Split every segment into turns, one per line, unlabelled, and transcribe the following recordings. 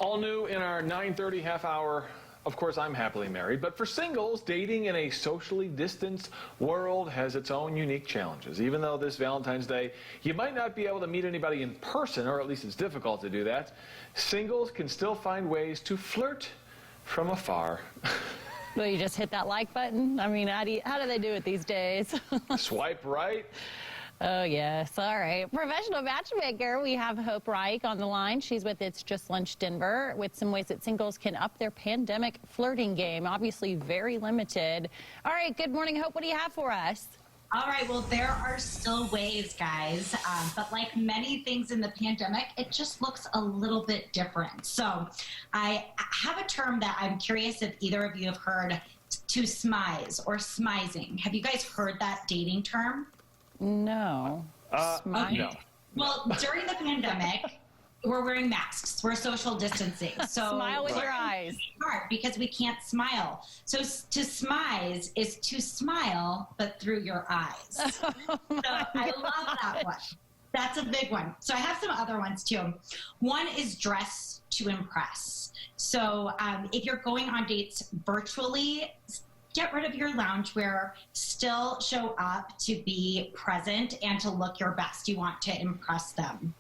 All new in our 9:30 half hour. Of course, I'm happily married, but for singles, dating in a socially distanced world has its own unique challenges. Even though this Valentine's Day, you might not be able to meet anybody in person, or at least it's difficult to do that, singles can still find ways to flirt from afar.
Well, you just hit that like button? I mean, how do they do it these days?
Swipe right.
Oh, yes. All right. Professional matchmaker, we have Hope Rike on the line. She's with It's Just Lunch Denver with some ways that singles can up their pandemic flirting game. Obviously very limited. All right. Good morning, Hope. What do you have for us?
All right, well, there are still ways, guys, but like many things in the pandemic, it just looks a little bit different. So I have a term that I'm curious if either of you have heard, to smize or smizing. Have you guys heard that dating term?
No.
Okay. No. Well, during the pandemic, we're wearing masks. We're social distancing. So
smile with your eyes.
Hard because we can't smile. So to smize is to smile, but through your eyes. So I love that one. That's a big one. So I have some other ones too. One is dress to impress. So if you're going on dates virtually, get rid of your loungewear, still show up to be present and to look your best. You want to impress them.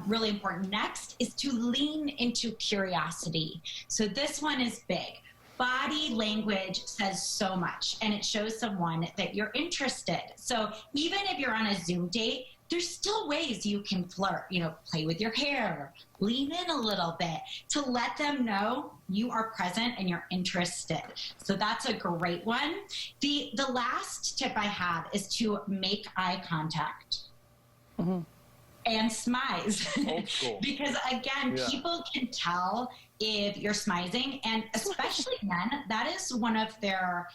Really important. Next is to lean into curiosity. So this one is big. Body language says so much, and it shows someone that you're interested. So even if you're on a Zoom date, there's still ways you can flirt, play with your hair, lean in a little bit to let them know you are present and you're interested. So that's a great one. The last tip I have is to make eye contact. Mm-hmm. And smize. Old school. Because again, people can tell if you're smizing, and especially men, that is one of their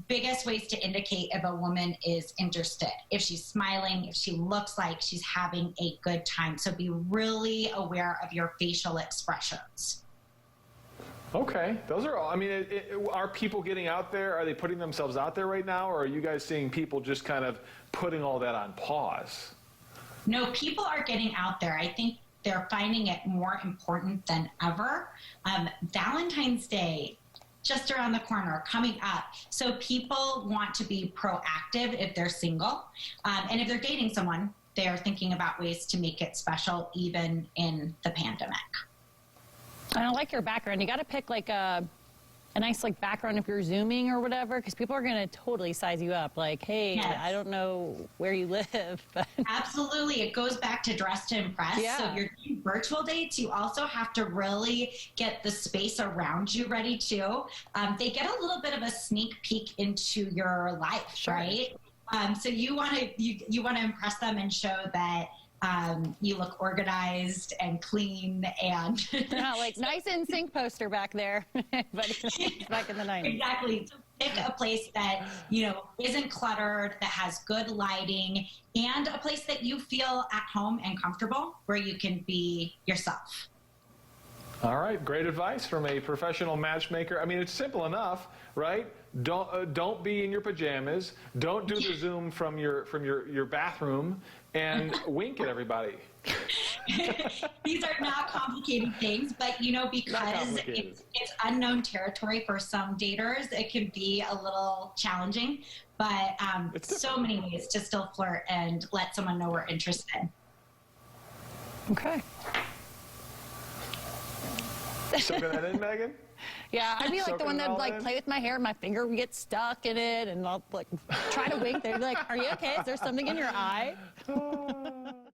biggest ways to indicate if a woman is interested. If she's smiling, if she looks like she's having a good time. So be really aware of your facial expressions.
Okay, those are all. I mean, are people getting out there? Are they putting themselves out there right now? Or are you guys seeing people just kind of putting all that on pause?
No, people are getting out there. I think they're finding it more important than ever. Valentine's Day, just around the corner, coming up. So people want to be proactive if they're single. And if they're dating someone, they're thinking about ways to make it special, even in the pandemic.
And I like your background. You got to pick like a nice background if you're Zooming or whatever, because people are going to totally size you up. Like, hey, yes. I don't know where you live. But
absolutely. It goes back to dress to impress. Yeah. So if you're doing virtual dates, you also have to really get the space around you ready too. They get a little bit of a sneak peek into your life, sure. Right? So you want to impress them and show that you look organized and clean and
like nice in sync poster back there, but back in the 90s.
Exactly. So pick a place that isn't cluttered, that has good lighting, and a place that you feel at home and comfortable, where you can be yourself.
All right, great advice from a professional matchmaker. I mean, it's simple enough, right? Don't be in your pajamas. Don't do the Zoom from your bathroom, and wink at everybody.
These are not complicated things, but because it's unknown territory for some daters, it can be a little challenging. But so many ways to still flirt and let someone know we're interested.
Okay.
Soaking that in, Megan?
Yeah, I'd be like the one that would play with my hair, my finger would get stuck in it, and I'll try to wink. They'd be like, "Are you okay? Is there something in your eye?"